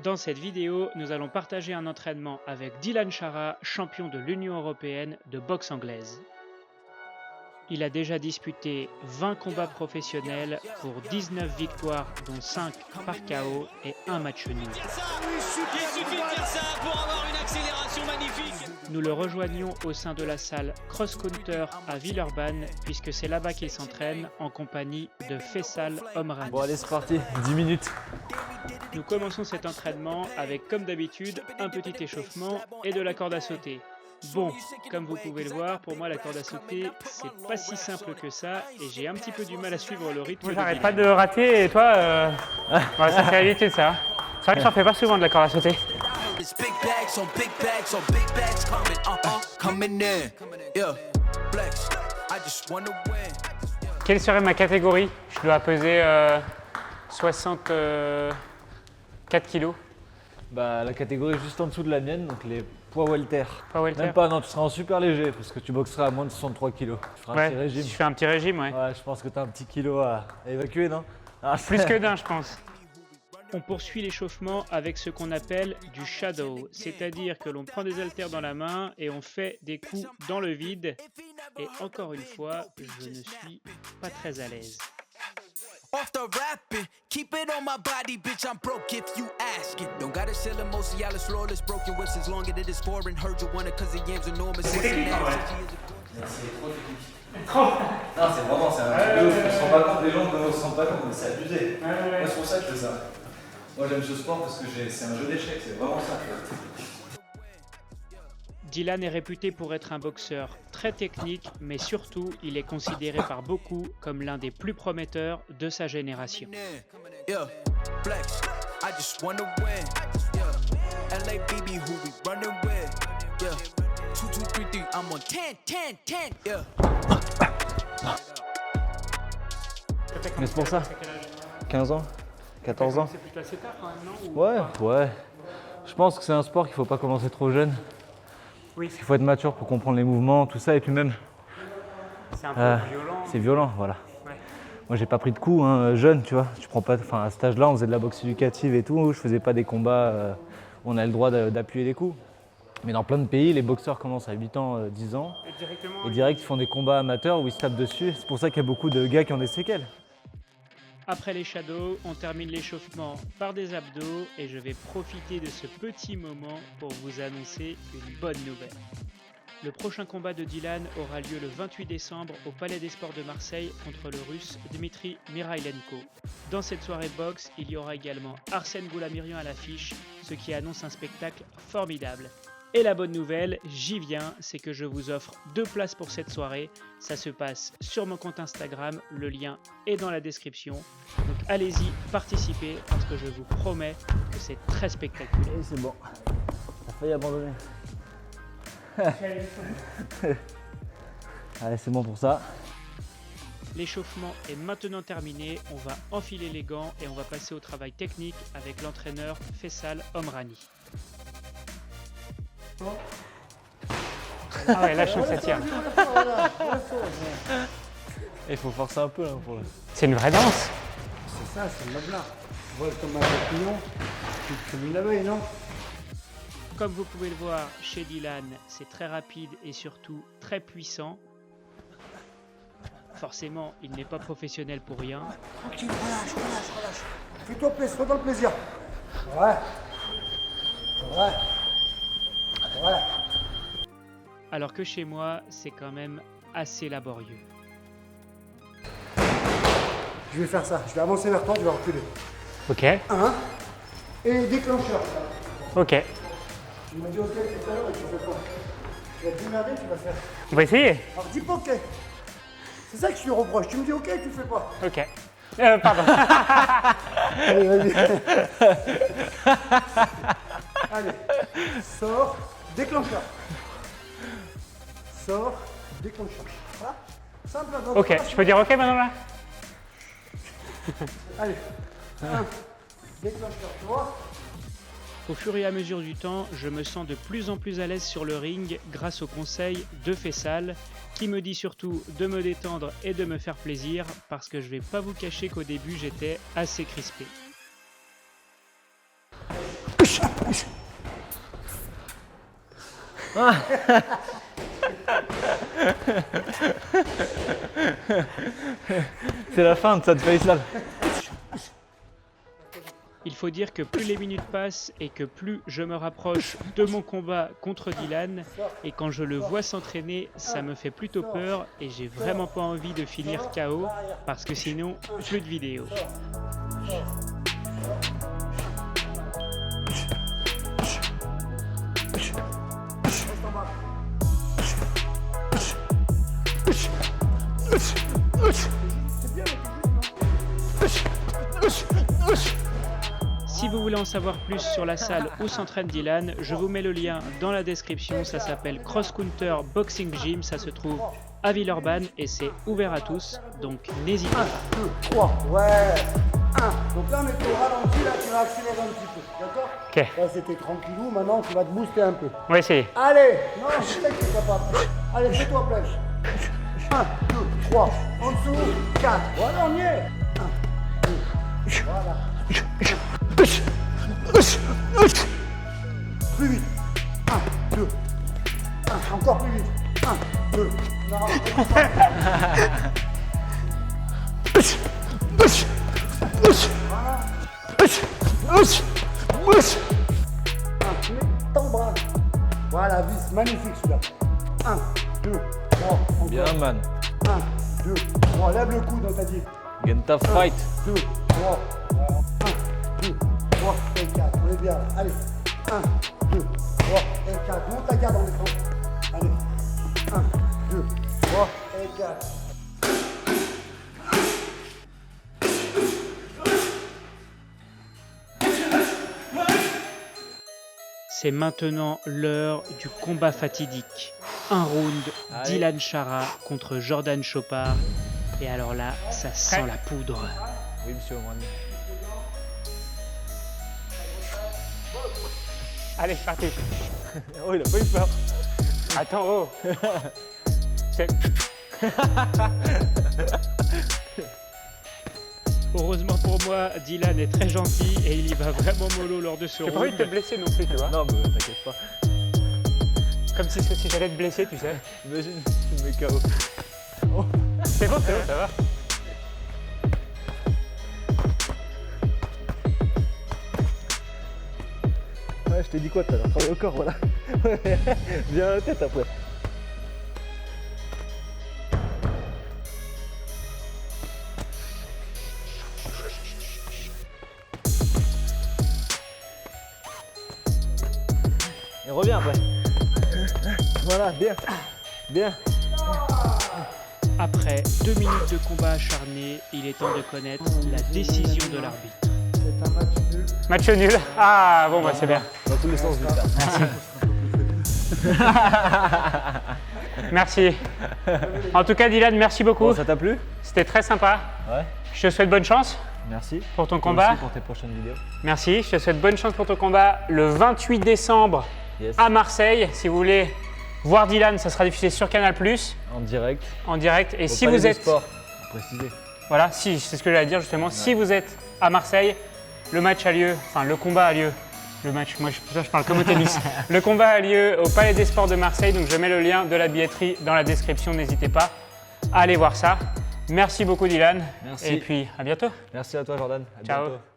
Dans cette vidéo, nous allons partager un entraînement avec Dylan Chara, champion de l'Union européenne de boxe anglaise. Il a déjà disputé 20 combats professionnels pour 19 victoires dont 5 par KO et un match nul. Il suffit de dire ça pour avoir une accélération magnifique. Nous le rejoignons au sein de la salle Cross Counter à Villeurbanne puisque c'est là-bas qu'il s'entraîne en compagnie de Faisal Omrani. Bon allez c'est parti, 10 minutes. Nous commençons cet entraînement avec, comme d'habitude, un petit échauffement et de la corde à sauter. Bon, comme vous pouvez le voir, pour moi la corde à sauter, c'est pas si simple que ça et j'ai un petit peu du mal à suivre le rythme. Moi j'arrête pas de rater et toi, ouais, ça fait l'habitude ça. C'est vrai que j'en fais pas souvent de la corde à sauter. Quelle serait ma catégorie? Je dois peser 64 kilos. Bah la catégorie juste en dessous de la mienne, donc les poids welter. Pas welter. Même pas, non, tu seras en super léger parce que tu boxeras à moins de 63 kilos. Tu feras un petit Ouais, régime. si je fais un petit régime, ouais. Ouais, je pense que tu as un petit kilo à évacuer, non? Ah, Plus que d'un, je pense. On poursuit l'échauffement avec ce qu'on appelle du shadow, c'est-à-dire que l'on prend des haltères dans la main et on fait des coups dans le vide. Et encore une fois, je ne suis pas très à l'aise. Off the rapping, keep it on my body, bitch. I'm broke if you ask it. Don't gotta sell a most y'all flawless, broken whips as long as it is foreign. Heard you want it cause the yams enormous. C'est technique en vrai. C'est trop technique. Trop. Non, c'est vraiment, c'est un truc de ouf. On se rend pas compte, les gens ne se rendent pas compte, mais c'est abusé. Moi, c'est pour ça que je fais ça. Moi, j'aime ce sport parce que c'est un jeu d'échecs, c'est vraiment ça. Dylan est réputé pour être un boxeur très technique, mais surtout, il est considéré par beaucoup comme l'un des plus prometteurs de sa génération. Yeah, flex. I just wanna win. Yeah, LA BB who we running with. Yeah, 2 2 3 3. I'm on 10 10 10. Yeah. Mais c'est pour ça. 15 ans 14 ans. C'est plutôt assez tard quand même, non? Ouais. Je pense que c'est un sport qu'il faut pas commencer trop jeune. Oui, Il faut être mature pour comprendre les mouvements, tout ça, et puis même, c'est un peu violent. c'est violent, voilà. Ouais. Moi, j'ai pas pris de coups, jeune, tu vois. Tu prends pas, enfin, à cet âge-là, on faisait de la boxe éducative et tout. Je faisais pas des combats où on a le droit d'appuyer des coups. Mais dans plein de pays, les boxeurs commencent à 8 ans, 10 ans. Et direct, ils font des combats amateurs où ils se tapent dessus. C'est pour ça qu'il y a beaucoup de gars qui ont des séquelles. Après les shadows, on termine l'échauffement par des abdos et je vais profiter de ce petit moment pour vous annoncer une bonne nouvelle. Le prochain combat de Dylan aura lieu le 28 décembre au Palais des Sports de Marseille contre le Russe Dmitry Mirailenko. Dans cette soirée de boxe, il y aura également Arsène Goulamirian à l'affiche, ce qui annonce un spectacle formidable. Et la bonne nouvelle, j'y viens, c'est que je vous offre 2 places pour cette soirée. Ça se passe sur mon compte Instagram, le lien est dans la description. Donc allez-y, participez, parce que je vous promets que c'est très spectaculaire. Et c'est bon. T'as failli abandonner. Allez, c'est bon pour ça. L'échauffement est maintenant terminé, on va enfiler les gants et on va passer au travail technique avec l'entraîneur Faisal Omrani. Ah ouais, là je sens que ça tire. Il faut forcer un peu là pour le. C'est une vraie danse. C'est ça, c'est le mode-là. Vol comme un papillon, tu mis la veille, non? Comme vous pouvez le voir chez Dylan, c'est très rapide et surtout très puissant. Forcément, il n'est pas professionnel pour rien. Tranquille, relâche. Fais-toi plaisir, sois dans le plaisir. Ouais. Alors que chez moi, c'est quand même assez laborieux. Je vais faire ça, je vais avancer vers toi, je vais reculer. Ok, 1 et déclencheur. ok. Tu m'as dit ok tout à l'heure et tu fais quoi? Tu vas te démerder, tu vas faire. On va essayer. Alors dis pas ok. C'est ça que je te reproche, tu me dis ok, tu fais pas. Ok. Pardon. Allez, vas-y. Allez, sors, déclencheur. Sors, déclencheur. Voilà. Simple, hein, Ok, je peux dire ok maintenant là? Allez, 1, déclencheur, tu vois. Au fur et à mesure du temps, je me sens de plus en plus à l'aise sur le ring grâce aux conseils de Faisal, qui me dit surtout de me détendre et de me faire plaisir, parce que je vais pas vous cacher qu'au début j'étais assez crispé. C'est la fin de cette face-là. Il faut dire que plus les minutes passent et que plus je me rapproche de mon combat contre Dylan, et quand je le vois s'entraîner, ça me fait plutôt peur et j'ai vraiment pas envie de finir KO parce que sinon, plus de vidéos. Si vous voulez en savoir plus sur la salle où s'entraîne Dylan, je vous mets le lien dans la description. Ça s'appelle Cross Counter Boxing Gym, ça se trouve à Villeurbanne et c'est ouvert à tous, donc n'hésitez pas. 1, 2, 3, ouais. 1. Donc là, on est au ralenti, là, tu vas accélérer un petit peu, d'accord? Ok. Là, c'était tranquillou, maintenant, tu vas te booster un peu. On va essayer. Allez, non, je sais que tu es capable. Allez, fais-toi plaisir. 1, 2, 3, en dessous, 4. Voilà, on y est. 1, 2, voilà. Plus vite. 1, 2, 1, encore plus vite. 1, 2, non, ton bras. Voilà, vis, magnifique celui-là. 1, 2, 3, encore. Bien, man. 1, 2, 3, lève le coude, on t'a dit. Genta fight. 2, 3, 1, 2, 3 et 4. On est bien là. Allez. 1, 2, 3 et 4. Monte ta garde en défense. Allez. 1, 2, 3 et 4. C'est maintenant l'heure du combat fatidique. Un round, Allez. Dylan Chara contre Jordan Chopard. Et alors là, ça sent la poudre. Oui, monsieur Omrani. Allez, c'est parti. Oh, il a pas eu peur. Attends, oh. Heureusement pour moi, Dylan est très gentil et il y va vraiment mollo lors de ce J'ai pas envie de te round. blesser non plus, tu vois. Non, mais t'inquiète pas. Comme si j'allais te blesser, tu sais. Imagine, tu me mets KO. C'est bon, ça va. Ouais, je t'ai dit quoi tout à l'heure? Travaille au corps, voilà. Viens à la tête après. Et reviens après. Voilà, bien. Bien. Après 2 minutes de combat acharné, il est temps de connaître la décision de l'arbitre. C'est un match nul. Match nul. Ah, bon, bah c'est bien. Dans tous les sens du terme. Merci. En tout cas, Dylan, merci beaucoup. Bon, ça t'a plu? C'était très sympa. Ouais. Je te souhaite bonne chance Merci. pour ton Toi combat. aussi pour tes prochaines vidéos. Merci. Je te souhaite bonne chance pour ton combat le 28 décembre Yes. à Marseille. Si vous voulez voir Dylan, ça sera diffusé sur Canal+, En direct. en direct. Et Au si Palais vous des êtes... Sports, à préciser. Voilà, si, c'est ce que j'allais dire justement. Si vous êtes à Marseille, le match a lieu, enfin le combat a lieu. Le match, moi je parle comme au tennis. Le combat a lieu au Palais des Sports de Marseille, donc je mets le lien de la billetterie dans la description, n'hésitez pas à aller voir ça. Merci beaucoup Dylan. Merci. Et puis à bientôt. Merci à toi Jordan. À Ciao. bientôt.